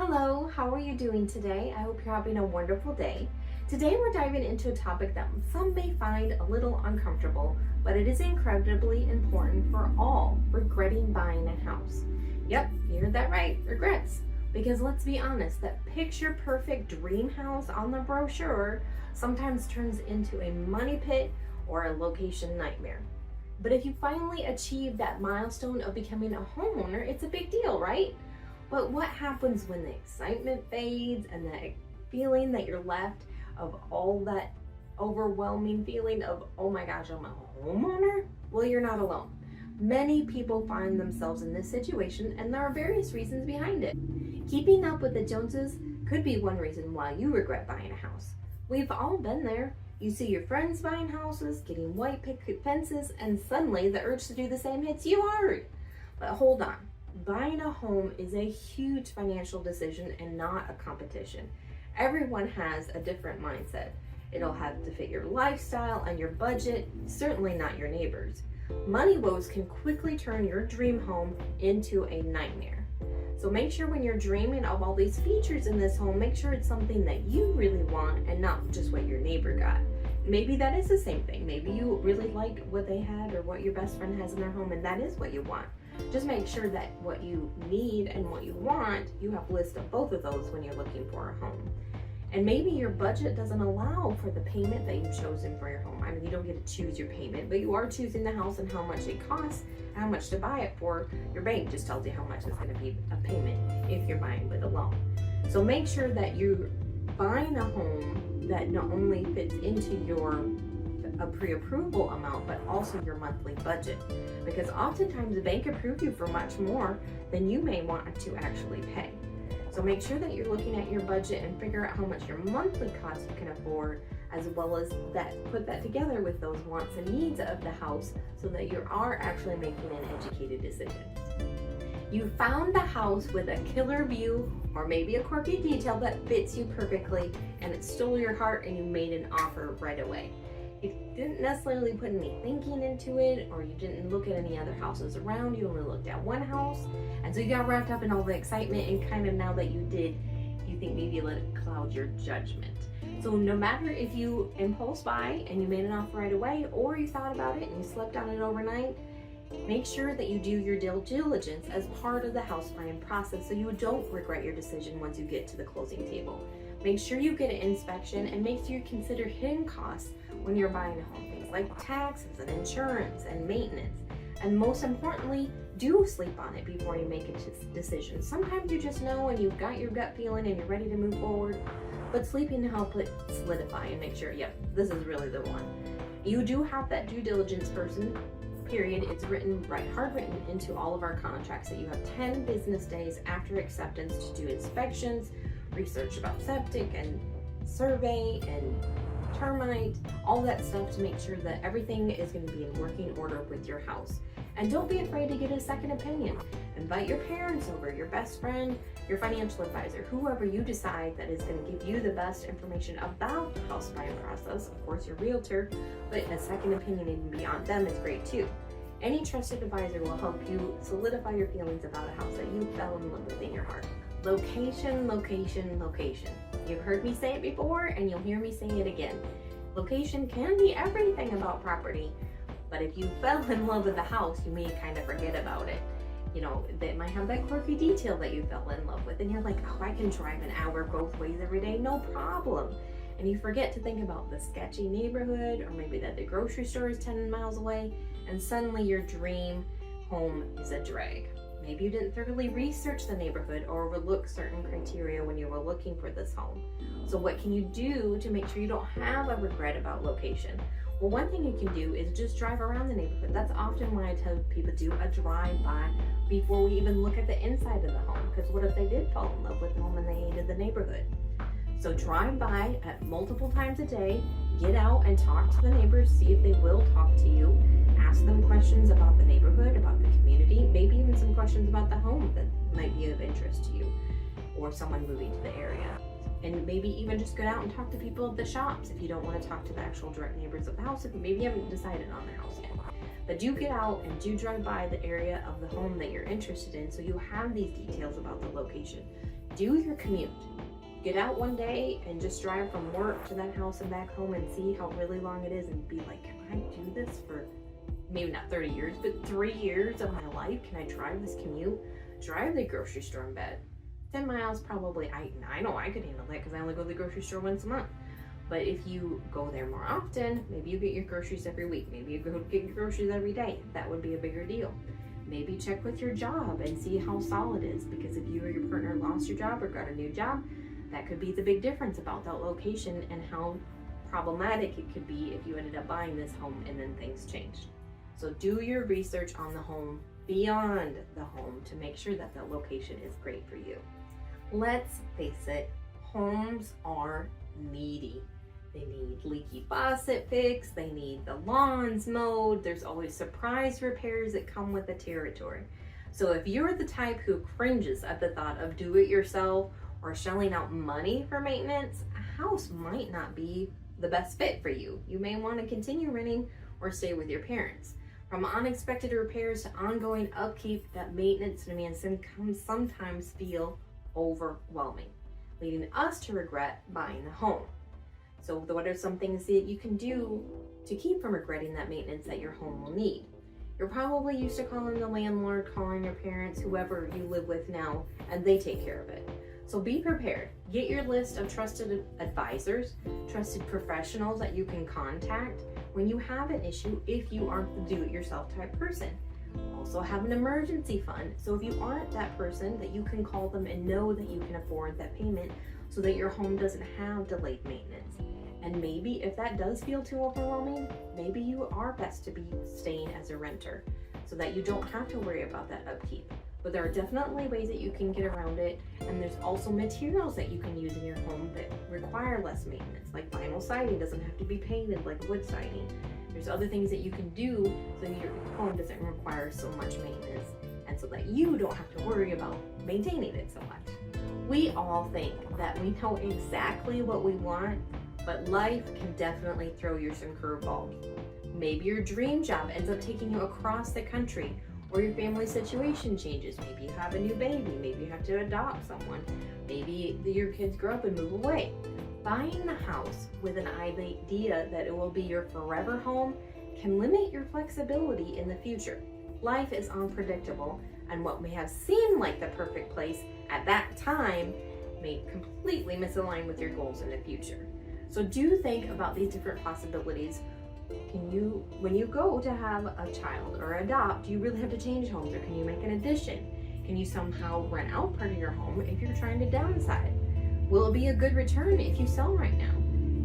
Hello, how are you doing today? I hope you're having a wonderful day. Today we're diving into a topic that some may find a little uncomfortable, but it is incredibly important for all: regretting buying a house. Yep, you heard that right, regrets. Because let's be honest, that picture perfect dream house on the brochure sometimes turns into a money pit or a location nightmare. But if you finally achieve that milestone of becoming a homeowner, it's a big deal, right? But what happens when the excitement fades and the feeling that you're left of all that overwhelming feeling of, oh my gosh, I'm a homeowner? Well, you're not alone. Many people find themselves in this situation, and there are various reasons behind it. Keeping up with the Joneses could be one reason why you regret buying a house. We've all been there. You see your friends buying houses, getting white picket fences, and suddenly the urge to do the same hits you hard. But hold on. Buying a home is a huge financial decision and not a competition. Everyone has a different mindset. It'll have to fit your lifestyle and your budget, certainly not your neighbors. Money woes can quickly turn your dream home into a nightmare. So make sure when you're dreaming of all these features in this home, make sure it's something that you really want and not just what your neighbor got. Maybe that is the same thing. Maybe you really like what they had or what your best friend has in their home, and that is what you want. Just make sure that what you need and what you want, you have a list of both of those when you're looking for a home. And maybe your budget doesn't allow for the payment that you've chosen for your home. I mean, you don't get to choose your payment, but you are choosing the house and how much it costs and how much to buy it for. Your bank just tells you how much it's going to be a payment if you're buying with a loan. So make sure that you're buying a home that not only fits into your a pre-approval amount, but also your monthly budget, because oftentimes the bank approve you for much more than you may want to actually pay. So make sure that you're looking at your budget and figure out how much your monthly cost you can afford, as well as that put that together with those wants and needs of the house so that you are actually making an educated decision. You found the house with a killer view or maybe a quirky detail that fits you perfectly, and it stole your heart and you made an offer right away. You didn't necessarily put any thinking into it, or you didn't look at any other houses around. You only looked at one house, and so you got wrapped up in all the excitement, and kind of now that you did, you think maybe you let it cloud your judgment. So no matter if you impulse buy and you made an offer right away, or you thought about it and you slept on it overnight, make sure that you do your due diligence as part of the house buying process so you don't regret your decision once you get to the closing table. Make sure you get an inspection, and make sure you consider hidden costs when you're buying a home, things like taxes and insurance and maintenance. And most importantly, do sleep on it before you make a decision. Sometimes you just know and you've got your gut feeling and you're ready to move forward, but sleeping to help it solidify and make sure, yep, this is really the one. You do have that due diligence person, period. It's written right, hard written into all of our contracts that you have 10 business days after acceptance to do inspections, research about septic and survey and termite, all that stuff, to make sure that everything is going to be in working order with your house. And don't be afraid to get a second opinion. Invite your parents over, your best friend, your financial advisor, whoever you decide that is going to give you the best information about the house buying process. Of course, your realtor, but a second opinion even beyond them is great too. Any trusted advisor will help you solidify your feelings about a house that you fell in love with in your heart. Location, location, location. You've heard me say it before, and you'll hear me say it again. Location can be everything about property, but if you fell in love with the house, you may kind of forget about it. You know, they might have that quirky detail that you fell in love with, and you're like, oh, I can drive an hour both ways every day, no problem. And you forget to think about the sketchy neighborhood, or maybe that the grocery store is 10 miles away, and suddenly your dream home is a drag. Maybe you didn't thoroughly research the neighborhood or overlook certain criteria when you were looking for this home. So what can you do to make sure you don't have a regret about location? Well, one thing you can do is just drive around the neighborhood. That's often why I tell people do a drive-by before we even look at the inside of the home. Because what if they did fall in love with the home and they hated the neighborhood? So drive by at multiple times a day, get out and talk to the neighbors, see if they will talk to you, ask them questions about the neighborhood, about the community, maybe even some questions about the home that might be of interest to you or someone moving to the area. And maybe even just go out and talk to people at the shops if you don't want to talk to the actual direct neighbors of the house, if maybe you haven't decided on the house yet. But do get out and do drive by the area of the home that you're interested in so you have these details about the location. Do your commute. Get out one day and just drive from work to that house and back home and see how really long it is and be like, can I do this for maybe not 30 years, but 3 years of my life? Can I drive this commute? Drive the grocery store in bed. 10 miles probably, I know I could handle that because I only go to the grocery store once a month. But if you go there more often, maybe you get your groceries every week. Maybe you go get your groceries every day. That would be a bigger deal. Maybe check with your job and see how solid it is, because if you or your partner lost your job or got a new job, that could be the big difference about that location and how problematic it could be if you ended up buying this home and then things changed. So do your research on the home beyond the home to make sure that the location is great for you. Let's face it, homes are needy. They need leaky faucet fixed, they need the lawns mowed, there's always surprise repairs that come with the territory. So if you're the type who cringes at the thought of do it yourself or shelling out money for maintenance, a house might not be the best fit for you. You may want to continue renting or stay with your parents. From unexpected repairs to ongoing upkeep, that maintenance demands can sometimes feel overwhelming, leading us to regret buying the home. So what are some things that you can do to keep from regretting that maintenance that your home will need? You're probably used to calling the landlord, calling your parents, whoever you live with now, and they take care of it. So be prepared. Get your list of trusted advisors, trusted professionals that you can contact when you have an issue if you aren't the do-it-yourself type person. Also have an emergency fund, so if you aren't that person, that you can call them and know that you can afford that payment so that your home doesn't have delayed maintenance. And maybe if that does feel too overwhelming, maybe you are best to be staying as a renter so that you don't have to worry about that upkeep. But there are definitely ways that you can get around it, and there's also materials that you can use in your home that require less maintenance, like vinyl siding doesn't have to be painted like wood siding. There's other things that you can do so that your home doesn't require so much maintenance and so that you don't have to worry about maintaining it so much. We all think that we know exactly what we want, but life can definitely throw you some curveballs. Maybe your dream job ends up taking you across the country, or your family situation changes. Maybe you have a new baby, maybe you have to adopt someone, maybe your kids grow up and move away. Buying the house with an idea that it will be your forever home can limit your flexibility in the future. Life is unpredictable, and what may have seemed like the perfect place at that time may completely misalign with your goals in the future. So do think about these different possibilities. When you go to have a child or adopt, do you really have to change homes, or can you make an addition? Can you somehow rent out part of your home if you're trying to downsize? Will it be a good return if you sell right now?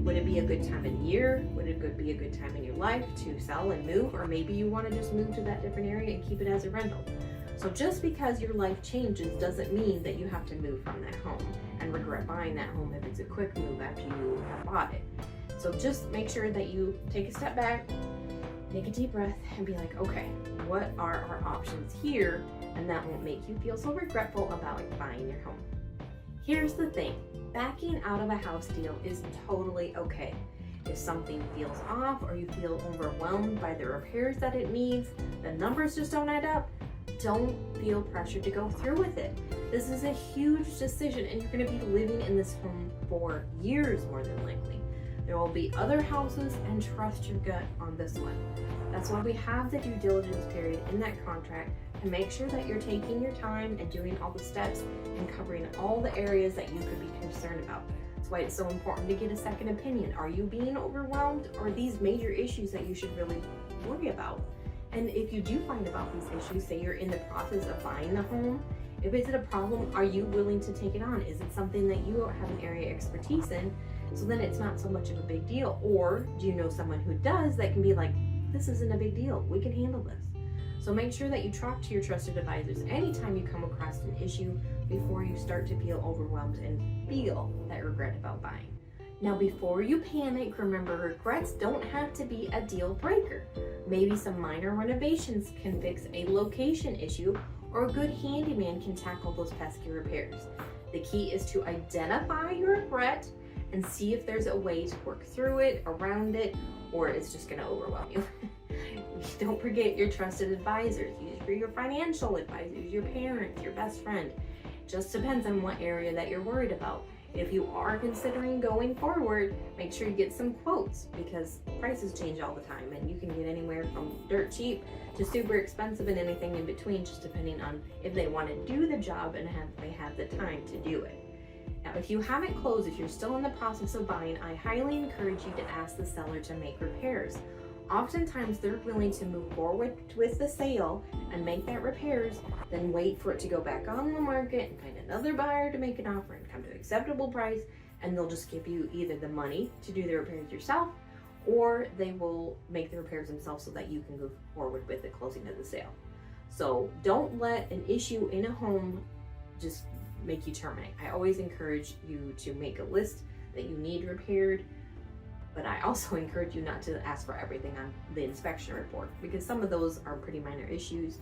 Would it be a good time of the year? Would it be a good time in your life to sell and move? Or maybe you want to just move to that different area and keep it as a rental. So just because your life changes doesn't mean that you have to move from that home and regret buying that home if it's a quick move after you have bought it. So just make sure that you take a step back, take a deep breath, and be like, okay, what are our options here? And that won't make you feel so regretful about buying your home. Here's the thing, backing out of a house deal is totally okay. If something feels off or you feel overwhelmed by the repairs that it needs, the numbers just don't add up, don't feel pressured to go through with it. This is a huge decision, and you're going to be living in this home for years more than likely. There will be other houses, and trust your gut on this one. That's why we have the due diligence period in that contract to make sure that you're taking your time and doing all the steps and covering all the areas that you could be concerned about. That's why it's so important to get a second opinion. Are you being overwhelmed, or are these major issues that you should really worry about? And if you do find about these issues, say you're in the process of buying the home, if it's a problem, are you willing to take it on? Is it something that you have an area of expertise in? So then it's not so much of a big deal. Or do you know someone who does that can be like, this isn't a big deal, we can handle this. So make sure that you talk to your trusted advisors anytime you come across an issue before you start to feel overwhelmed and feel that regret about buying. Now, before you panic, remember, regrets don't have to be a deal breaker. Maybe some minor renovations can fix a location issue, or a good handyman can tackle those pesky repairs. The key is to identify your regret and see if there's a way to work through it, around it, or it's just gonna overwhelm you. Don't forget your trusted advisors. Use your financial advisors, your parents, your best friend. Just depends on what area that you're worried about. If you are considering going forward, make sure you get some quotes because prices change all the time and you can get anywhere from dirt cheap to super expensive and anything in between, just depending on if they want to do the job and they have the time to do it. Now, if you haven't closed, if you're still in the process of buying, I highly encourage you to ask the seller to make repairs. Oftentimes they're willing to move forward with the sale and make that repairs, then wait for it to go back on the market and find another buyer to make an offer and come to an acceptable price, and they'll just give you either the money to do the repairs yourself, or they will make the repairs themselves so that you can go forward with the closing of the sale. So don't let an issue in a home just make you terminate. I always encourage you to make a list that you need repaired, but I also encourage you not to ask for everything on the inspection report because some of those are pretty minor issues.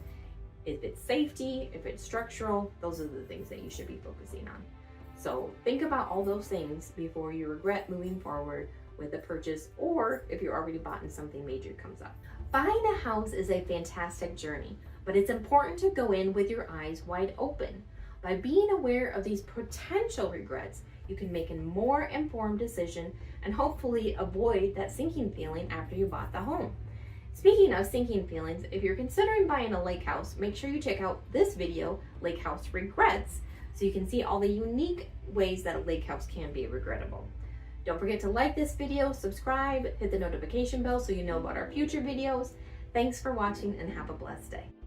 If it's safety, if it's structural, those are the things that you should be focusing on. So think about all those things before you regret moving forward with a purchase, or if you're already bought and something major comes up. Buying a house is a fantastic journey, but it's important to go in with your eyes wide open. By being aware of these potential regrets, you can make a more informed decision and hopefully avoid that sinking feeling after you bought the home. Speaking of sinking feelings, if you're considering buying a lake house, make sure you check out this video, Lake House Regrets, so you can see all the unique ways that a lake house can be regrettable. Don't forget to like this video, subscribe, hit the notification bell so you know about our future videos. Thanks for watching and have a blessed day.